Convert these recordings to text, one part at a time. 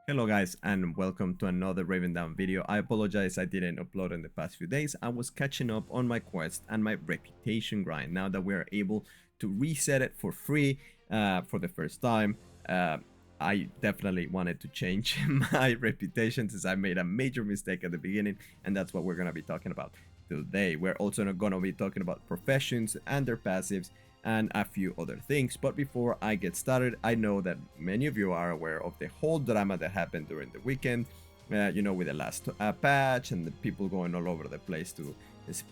Hello guys and welcome to another Ravendawn video. I apologize I didn't upload in the past few days. I was catching up on my quest and my reputation grind. Now that we are able to reset it for free for the first time, I definitely wanted to change my reputation since I made a major mistake at the beginning, and that's what we're going to be talking about today. We're also going to be talking about professions and their passives and a few other things. But before I get started, I know that many of you are aware of the whole drama that happened during the weekend, with the last patch and the people going all over the place to, it's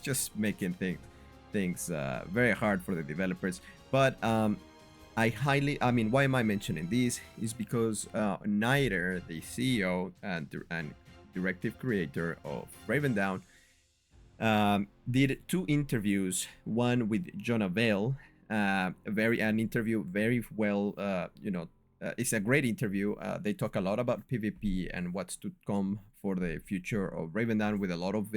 just making things very hard for the developers. But I mean, why am I mentioning this? Is because Niter, the CEO and directive creator of Ravendawn, did two interviews, one with Jonah Vale, an interview very well, it's a great interview. They talk a lot about PvP and what's to come for the future of Ravendawn, with a lot of,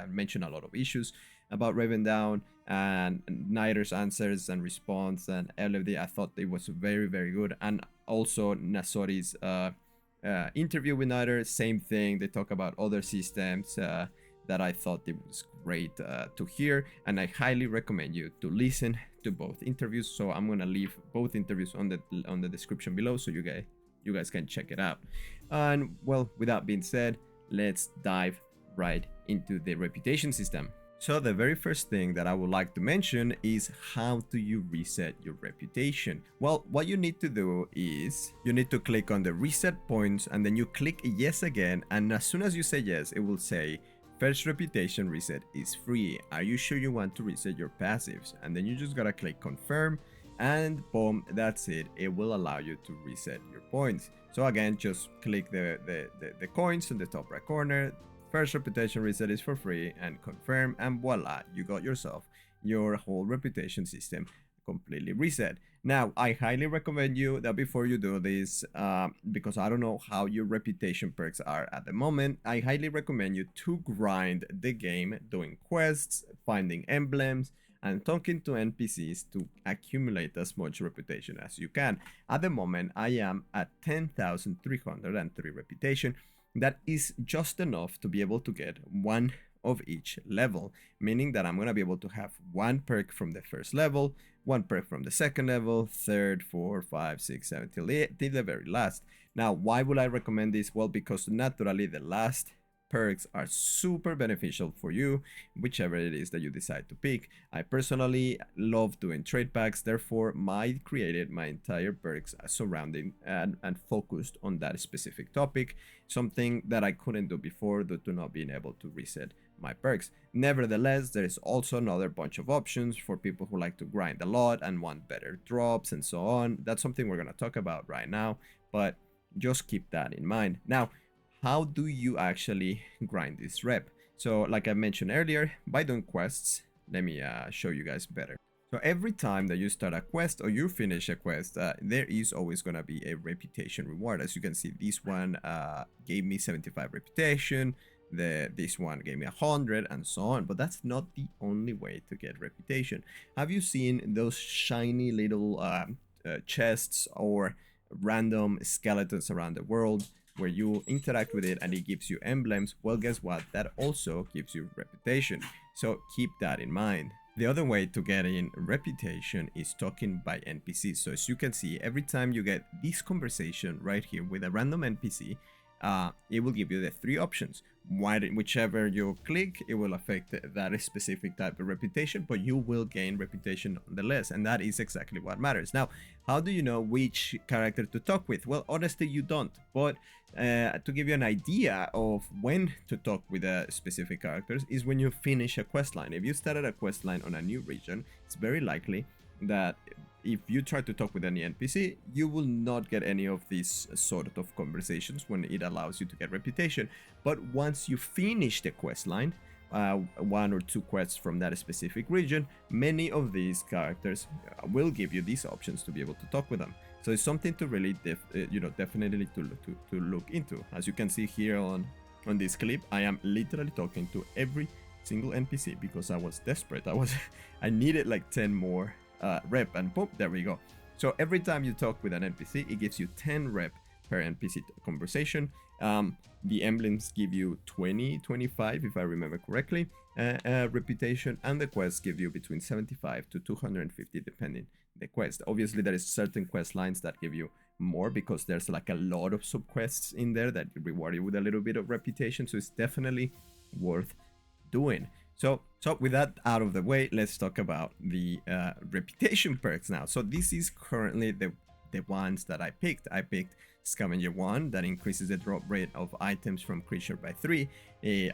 mention a lot of issues about Ravendawn, and Niter's answers and response and everything. I thought it was very, very good. And also Nasori's interview with Niter, same thing. They talk about other systems, that I thought it was great to hear, and I highly recommend you to listen to both interviews. So I'm gonna leave both interviews on the description below, so you guys can check it out. And well, with that being said, let's dive right into the reputation system. So the very first thing that I would like to mention is, how do you reset your reputation? Well, what you need to do is you need to click on the reset points, and then you click yes again, and as soon as you say yes, it will say first reputation reset is free. Are you sure you want to reset your passives? And then you just gotta click confirm, and boom, that's it. It will allow you to reset your points. So again, just click the coins in the top right corner. First reputation reset is for free, and confirm, and voila, you got yourself your whole reputation system completely reset. Now, I highly recommend you that before you do this, because I don't know how your reputation perks are at the moment, I highly recommend you to grind the game, doing quests, finding emblems, and talking to NPCs to accumulate as much reputation as you can. At the moment, I am at 10,303 reputation. That is just enough to be able to get one of each level, meaning that I'm going to be able to have one perk from the first level, one perk from the second level, third, 4, 5, 6, 7, till the very last. Now, why would I recommend this? Well, because naturally the last perks are super beneficial for you, whichever it is that you decide to pick. I personally love doing trade packs, therefore I created my entire perks surrounding and focused on that specific topic, something that I couldn't do before due to not being able to reset my perks. Nevertheless, there is also another bunch of options for people who like to grind a lot and want better drops and so on. That's something we're going to talk about right now, but just keep that in mind. Now, how do you actually grind this rep? So like I mentioned earlier, by doing quests, let me show you guys better. So every time that you start a quest or you finish a quest, there is always going to be a reputation reward. As you can see, this one gave me 75 reputation, this one gave me 100, and so on. But that's not the only way to get reputation. Have you seen those shiny little chests or random skeletons around the world where you interact with it and it gives you emblems? Well, guess what? That also gives you reputation. So keep that in mind. The other way to get in reputation is talking by NPCs. So as you can see, every time you get this conversation right here with a random NPC, it will give you the three options. Whichever you click, it will affect that specific type of reputation, but you will gain reputation nonetheless, and that is exactly what matters. Now, how do you know which character to talk with? Well, honestly, you don't, but to give you an idea of when to talk with specific characters is when you finish a quest line. If you started a quest line on a new region, it's very likely that if you try to talk with any NPC, you will not get any of these sort of conversations when it allows you to get reputation. But once you finish the quest line, one or two quests from that specific region, many of these characters will give you these options to be able to talk with them. So it's something to really definitely to look into. As you can see here on this clip, I am literally talking to every single NPC because I was desperate. I needed like 10 more rep, and boom, there we go. So every time you talk with an NPC, it gives you 10 rep per NPC conversation. The emblems give you 20, 25, if I remember correctly, reputation, and the quests give you between 75 to 250 depending the quest. Obviously, there is certain quest lines that give you more because there's like a lot of sub quests in there that reward you with a little bit of reputation, so it's definitely worth doing. So with that out of the way, let's talk about the reputation perks now. So this is currently the ones that I picked. I picked Scavenger 1 that increases the drop rate of items from creature by 3.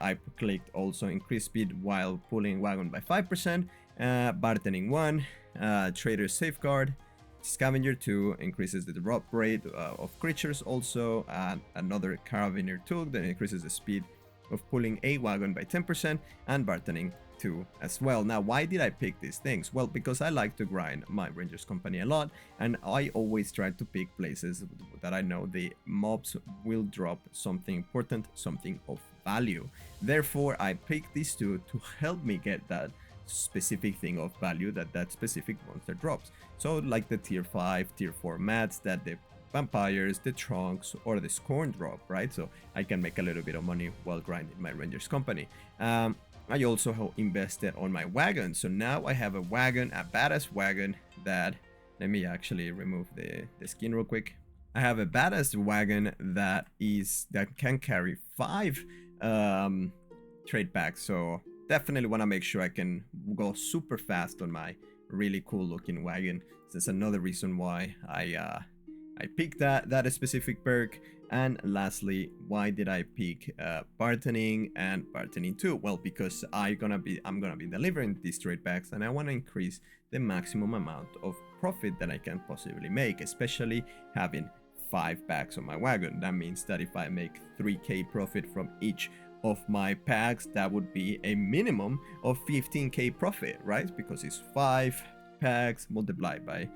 I clicked also increase speed while pulling wagon by 5%. Bartending 1, Trader Safeguard. Scavenger 2 increases the drop rate of creatures also. Another Carabiner tool that increases the speed of pulling a wagon by 10%, and bartending 2 as well. Now, why did I pick these things? Well, because I like to grind my Rangers company a lot, and I always try to pick places that I know the mobs will drop something important, something of value. Therefore, I picked these two to help me get that specific thing of value that specific monster drops. So like the tier 5, tier 4 mats that the vampires, the trunks, or the scorn drop, right? So I can make a little bit of money while grinding my Rangers company. I also invested on my wagon. So now I have a wagon, a badass wagon that, let me actually remove the skin real quick. I have a badass wagon that can carry 5 trade packs. So definitely want to make sure I can go super fast on my really cool looking wagon. That's another reason why I picked that specific perk. And lastly, why did I pick bartending and bartending 2? Well, because I'm gonna be delivering these trade packs, and I want to increase the maximum amount of profit that I can possibly make, especially having 5 packs on my wagon. That means that if I make 3k profit from each of my packs, that would be a minimum of 15k profit, right? Because it's 5 packs multiplied by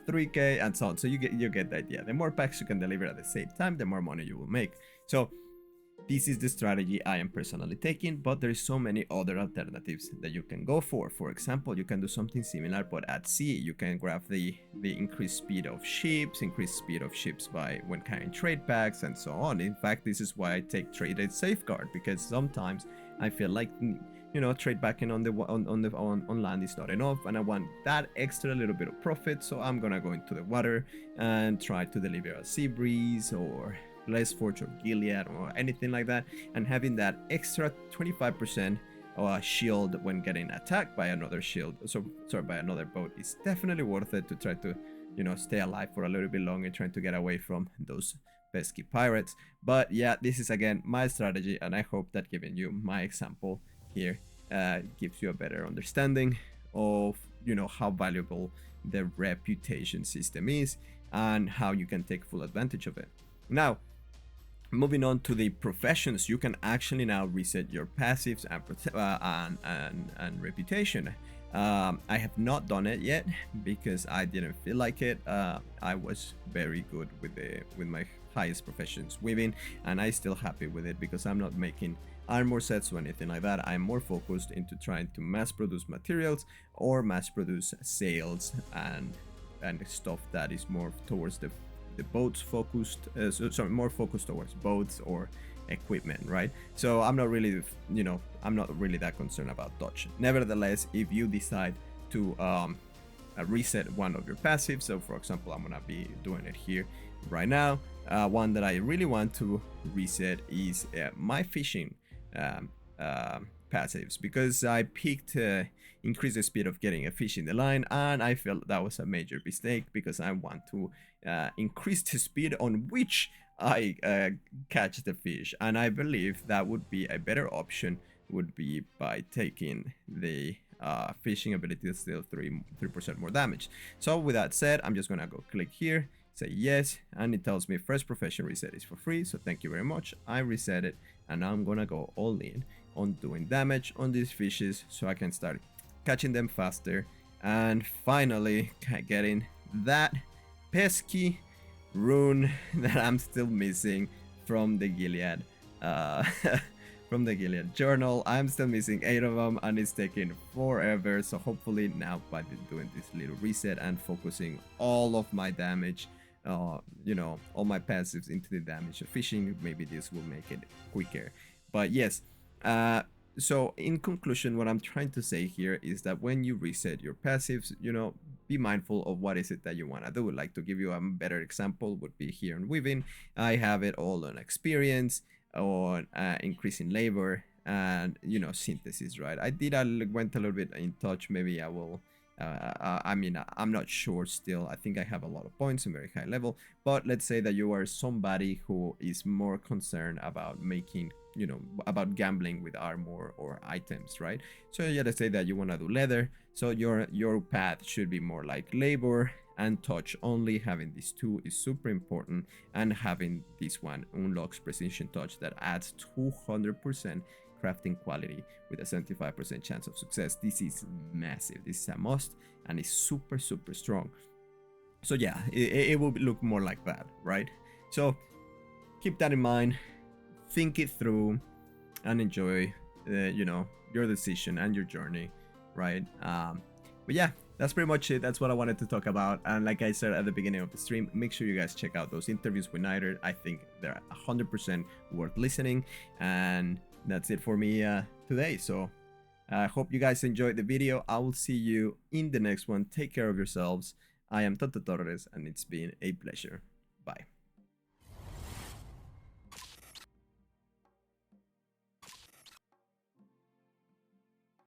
3k and so on. So you get the idea. The more packs you can deliver at the same time, the more money you will make. So this is the strategy I am personally taking, but there's so many other alternatives that you can go for. For example, you can do something similar but at sea. You can grab the increased speed of ships, by when carrying trade packs and so on. In fact, this is why I take traded safeguard, because sometimes I feel like trade backing on land is not enough, and I want that extra little bit of profit, so I'm gonna go into the water and try to deliver a sea breeze or Less Forge or Gilead or anything like that, and having that extra 25% shield when getting attacked by another by another boat is definitely worth it to try to stay alive for a little bit longer, trying to get away from those pesky pirates. But yeah, this is again my strategy, and I hope that giving you my example here gives you a better understanding of how valuable the reputation system is and how you can take full advantage of it. Now, moving on to the professions, you can actually now reset your passives and reputation. I have not done it yet because I didn't feel like it. I was very good with my highest professions weaving, and I'm still happy with it because I'm not making armor sets or anything like that. I'm more focused into trying to mass produce materials or mass produce sales and stuff that is more towards the boats focused, more focused towards boats or equipment, right? So I'm not really that concerned about dodge. Nevertheless, if you decide to reset one of your passives, so for example, I'm gonna be doing it here right now. One that I really want to reset is my fishing passives, because I picked increase the speed of getting a fish in the line, and I felt that was a major mistake because I want to increase the speed on which I catch the fish, and I believe that would be a better option would be by taking the fishing ability to deal 3% more damage. So with that said, I'm just gonna go click here, say yes, and it tells me first profession reset is for free, so thank you very much. I reset it, and now I'm gonna go all in on doing damage on these fishes so I can start catching them faster and finally getting that pesky rune that I'm still missing from the Gilead from the Gilead Journal. I'm still missing 8 of them and it's taking forever. So hopefully now by doing this little reset and focusing all of my damage, all my passives into the damage of fishing, maybe this will make it quicker. But yes, so in conclusion, what I'm trying to say here is that when you reset your passives, be mindful of what is it that you want to do. Like, to give you a better example would be here in Weaving. I have it all on experience, on increasing labor, and synthesis, right? I went a little bit in touch. Maybe I will I'm not sure still. I think I have a lot of points on very high level, but let's say that you are somebody who is more concerned about making, about gambling with armor or items, right? So yeah, let's say that you want to do leather. So your path should be more like labor and touch only. Having these two is super important, and having this one unlocks precision touch that adds 200% crafting quality with a 75% chance of success. This is massive. This is a must, and it's super strong. So yeah, it will look more like that, right? So keep that in mind, think it through, and enjoy your decision and your journey, right? But yeah, that's pretty much it. That's what I wanted to talk about. And like I said at the beginning of the stream, make sure you guys check out those interviews with Niter. I think they're 100% worth listening. And that's it for me today. So I hope you guys enjoyed the video. I will see you in the next one. Take care of yourselves. I am Toto Torres, and it's been a pleasure. Bye.